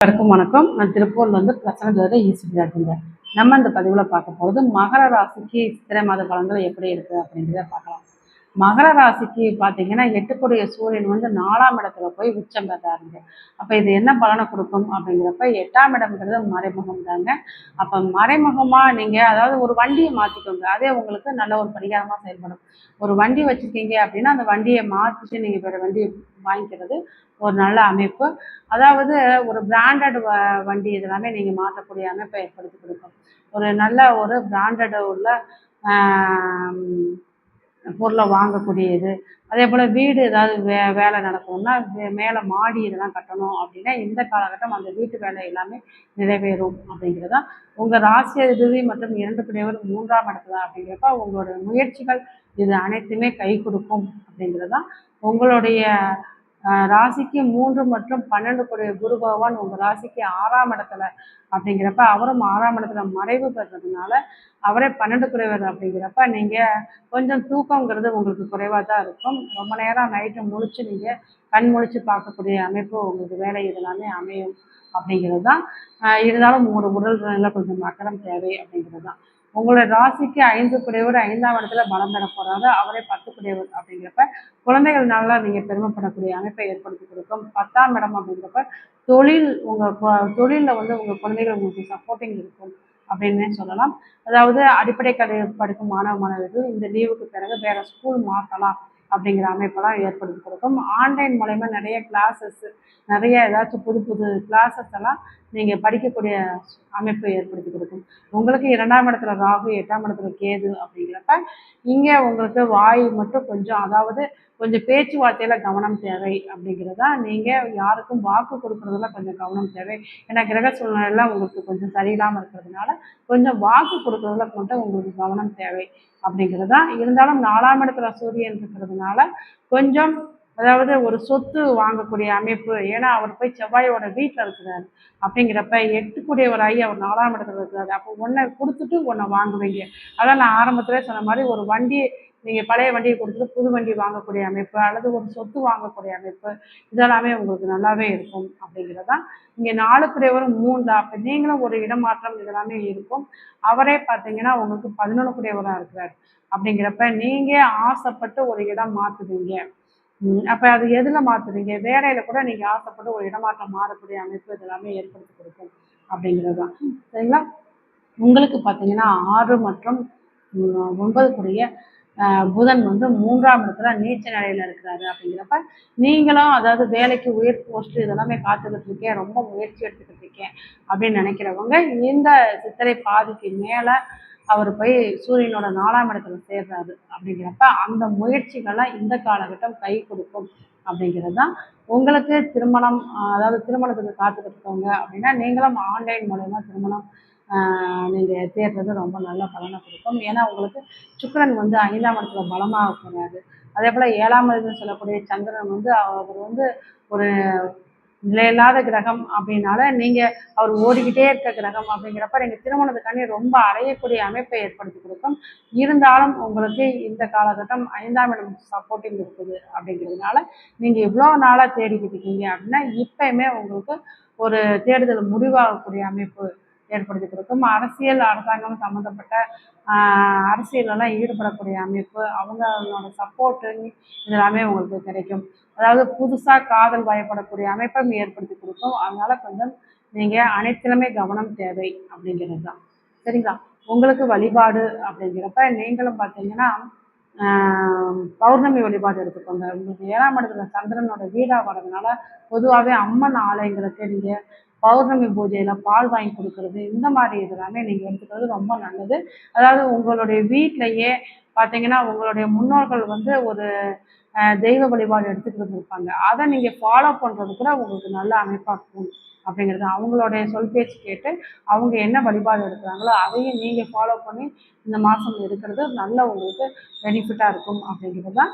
எல்லாருக்கும் வணக்கம். நான் திருப்பூர்லேருந்து பிரசன்ன ஜோதிடர் ஈஸ்வரியாச்சுங்க. நம்ம இந்த பதிவில் பார்க்க போகிறது மகர ராசிக்கு சித்திரை மாத பலன்கள் எப்படி இருக்குது அப்படிங்கிறத பார்க்கலாம். மகர ராசிக்கு பார்த்தீங்கன்னா 8 சூரியன் வந்து 4ஆம் இடத்துல போய் உச்சம் பெறாருங்க. அப்போ இது என்ன பலனை கொடுக்கும் அப்படிங்கிறப்ப 8ஆம் இடம்ங்கிறது மறைமுகம் தாங்க. அப்போ மறைமுகமாக நீங்கள் அதாவது ஒரு வண்டியை மாற்றிக்கோங்க, அதே உங்களுக்கு நல்ல ஒரு பரிகாரமாக செயல்படும். ஒரு வண்டி வச்சுருக்கீங்க அப்படின்னா அந்த வண்டியை மாற்றிட்டு நீங்கள் வேறு வண்டி வாங்கிக்கிறது ஒரு நல்ல அமைப்பு. அதாவது ஒரு பிராண்டட் வண்டி இதெல்லாமே நீங்கள் மாற்றக்கூடிய அமைப்பை ஏற்படுத்தி கொடுக்கும். ஒரு நல்ல ஒரு பிராண்டட் உள்ள பொருளை வாங்கக்கூடியது. அதே போல் வீடு ஏதாவது வேலை நடக்கணும்னா மேலே மாடி இதெல்லாம் கட்டணும் அப்படின்னா இந்த காலகட்டம் அந்த வீட்டு வேலை எல்லாமே நிறைவேறும் அப்படிங்கிறது தான். உங்கள் ராசி அதிபதி மற்றும் 2 குடையவர் 3ஆம் இடத்துல அப்படிங்கிறப்ப உங்களுடைய முயற்சிகள் இது அனைத்துமே கை கொடுக்கும் அப்படிங்கிறது தான். உங்களுடைய ராசிக்கு 3 மற்றும் 12 கூடிய குரு பகவான் உங்கள் ராசிக்கு 6ஆம் இடத்துல அப்படிங்கிறப்ப அவரும் 6ஆம் இடத்துல மறைவு பெறதுனால அவரே 12 குறைவர் அப்படிங்கிறப்ப நீங்கள் கொஞ்சம் தூக்கங்கிறது உங்களுக்கு குறைவாக தான் இருக்கும். ரொம்ப நேரம் நைட்டு முழிச்சு நீங்கள் கண் முழிச்சு பார்க்கக்கூடிய அமைப்பு உங்களுக்கு வேலை இதெல்லாமே அமையும் அப்படிங்கிறது தான். இருந்தாலும் உங்களோட உடல் நிலை கொஞ்சம் அக்கறம் தேவை அப்படிங்கிறது தான். உங்களோட ராசிக்கு 5 குடையவர் 5ஆம் இடத்துல பலம் பெற போகிறாரு, அவரே 10 குடையவர் அப்படிங்கிறப்ப குழந்தைகள்னால நீங்கள் பெருமைப்படக்கூடிய அமைப்பை ஏற்படுத்தி கொடுக்கும். 10ஆம் இடம் அப்படிங்கிறப்ப தொழில் உங்கள் தொழிலில் வந்து உங்கள் குழந்தைகள் உங்களுக்கு சப்போர்ட்டிங் இருக்கும் அப்படின்னே சொல்லலாம். அதாவது அடிப்படை கல்வி படிக்கும் மாணவர்கள் இந்த லீவுக்கு பிறகு வேறு ஸ்கூல் மாற்றலாம் அப்படிங்கிற அமைப்பெல்லாம் ஏற்படுத்தி கொடுக்கும். ஆன்லைன் மூலயமா நிறைய கிளாஸஸ், நிறைய ஏதாச்சும் புது புது கிளாஸஸ் எல்லாம் நீங்கள் படிக்கக்கூடிய அமைப்பு ஏற்படுத்தி கொடுக்கும். உங்களுக்கு 2ஆம் இடத்துல ராகு 8ஆம் இடத்துல கேது அப்படிங்கிறப்ப இங்கே உங்களுக்கு வாய் மட்டும் கொஞ்சம் அதாவது கொஞ்சம் பேச்சுவார்த்தையில் கவனம் தேவை அப்படிங்கிறதா. நீங்கள் யாருக்கும் வாக்கு கொடுக்குறதுல கொஞ்சம் கவனம் தேவை. ஏன்னா கிரக சூழ்நிலையெல்லாம் உங்களுக்கு கொஞ்சம் சரியில்லாமல் இருக்கிறதுனால கொஞ்சம் வாக்கு கொடுக்குறதுல மட்டும் உங்களுக்கு கவனம் தேவை அப்படிங்கிறது தான். இருந்தாலும் 4ஆம் இடத்துல சூரியன் இருக்கிறதுனால கொஞ்சம் அதாவது ஒரு சொத்து வாங்கக்கூடிய அமைப்பு. ஏன்னா அவர் போய் செவ்வாயோட வீட்டில் இருக்கிறார் அப்படிங்கிறப்ப 8 கூடியவராகி அவர் 4ஆம் இடத்துல இருக்கிறாரு. அப்போ ஒன்றை கொடுத்துட்டு ஒன்றை வாங்குவீங்க. அதான் நான் ஆரம்பத்திலே சொன்ன மாதிரி ஒரு வண்டி நீங்கள் பழைய வண்டியை கொடுத்துட்டு புது வண்டி வாங்கக்கூடிய அமைப்பு அல்லது ஒரு சொத்து வாங்கக்கூடிய அமைப்பு இதெல்லாமே உங்களுக்கு நல்லாவே இருக்கும் அப்படிங்கிறது தான். இங்கே 4 கூடியவரும் 3 அப்போ நீங்களும் ஒரு இடமாற்றம் இதெல்லாமே இருக்கும். அவரே பார்த்தீங்கன்னா உங்களுக்கு 11 கூடியவராக இருக்கிறார் அப்படிங்கிறப்ப நீங்கள் ஆசைப்பட்டு ஒரு இடம் மாற்றுவீங்க. அப்போ அது எதில் மாற்றுவீங்க? வேலையில் கூட நீங்கள் ஆசைப்பட்டு ஒரு இடமாற்றம் மாறக்கூடிய அமைப்பு இதெல்லாமே ஏற்படுத்தி கொடுக்கும் அப்படிங்கிறது தான். சரிங்களா? உங்களுக்கு பார்த்தீங்கன்னா 6 மற்றும் 9 கூடிய புதன் வந்து 3ஆம் இடத்துல நீச்ச நிலையில் இருக்கிறாரு அப்படிங்கிறப்ப நீங்களும் அதாவது வேலைக்கு உயர் போஸ்ட் இதெல்லாமே காத்துக்கிட்டு இருக்கேன், ரொம்ப முயற்சி எடுத்துக்கிட்டு இருக்கேன் அப்படின்னு நினைக்கிறவங்க இந்த சித்திரை பாதிக்கு மேலே அவர் போய் சூரியனோட 4ஆம் இடத்துல சேர்றாரு அப்படிங்கிறப்ப அந்த முயற்சிகள்லாம் இந்த காலகட்டம் கை கொடுக்கும் அப்படிங்கிறது தான். உங்களுக்கு திருமணம் அதாவது திருமணத்துக்கு காத்துக்கிட்டு இருக்கவங்க அப்படின்னா நீங்களும் ஆன்லைன் மூலயமா திருமணம் நீங்கள் தேடுறது ரொம்ப நல்ல பலனை கொடுக்கும். ஏன்னா உங்களுக்கு சுக்கிரன் வந்து 5ஆம் இடத்துல பலமாக போகிறாரு. அதே போல் 7ஆம் இடத்துல சொல்லக்கூடிய சந்திரன் வந்து அவர் வந்து ஒரு நிலையில்லாத கிரகம் அப்படின்னால நீங்கள் அவர் ஓடிக்கிட்டே இருக்க கிரகம் அப்படிங்கிறப்ப நீங்கள் திருமணத்துக்காண்டி ரொம்ப அலையக்கூடிய அமைப்பை ஏற்படுத்தி கொடுக்கும். இருந்தாலும் உங்களுக்கு இந்த காலகட்டம் 5ஆம் இடம் சப்போர்ட்டிங் இருக்குது அப்படிங்கிறதுனால நீங்கள் இவ்வளோ நாளாக தேடிக்கிட்டு இருக்கீங்க அப்படின்னா இப்போயுமே உங்களுக்கு ஒரு தேடுதல் முடிவாகக்கூடிய அமைப்பு ஏற்படுத்தி கொடுக்கும். அரசியல் அரசாங்கம் சம்மந்தப்பட்ட அரசியலெல்லாம் ஈடுபடக்கூடிய அமைப்பு அவங்களோட சப்போர்ட்டு இதெல்லாமே உங்களுக்கு கிடைக்கும். அதாவது புதுசாக காதல் வயப்படக்கூடிய அமைப்பை ஏற்படுத்தி கொடுக்கும். அதனால் கொஞ்சம் நீங்கள் அனைத்திலுமே கவனம் தேவை அப்படிங்கிறது தான். சரிங்களா? உங்களுக்கு வழிபாடு அப்படிங்கிறப்ப நீங்களும் பார்த்தீங்கன்னா பௌர்ணமி வழிபாடு எடுத்துக்கோங்க. உங்களுக்கு 7ஆம் இடத்துல சந்திரனோட வீடாக வர்றதுனால பொதுவாகவே அம்மன் ஆலயங்களுக்கு நீங்கள் பௌர்ணமி பூஜையில் பால் வாங்கி கொடுக்கறது இந்த மாதிரி இதெல்லாமே நீங்கள் எடுத்துக்கிறது ரொம்ப நல்லது. அதாவது உங்களுடைய வீட்டிலையே பார்த்தீங்கன்னா உங்களுடைய முன்னோர்கள் வந்து ஒரு தெய்வ வழிபாடு எடுத்துகிட்டு இருந்திருப்பாங்க. அதை நீங்கள் ஃபாலோ பண்ணுறது கூட உங்களுக்கு நல்ல அமைப்பாக இருக்கும் அப்படிங்கிறது. அவங்களுடைய சொல் பேச்சு கேட்டு அவங்க என்ன வழிபாடு எடுக்கிறாங்களோ அதையும் நீங்கள் ஃபாலோ பண்ணி இந்த மாதம் எடுக்கிறது நல்ல உங்களுக்கு பெனிஃபிட்டாக இருக்கும் அப்படிங்கிறது தான்.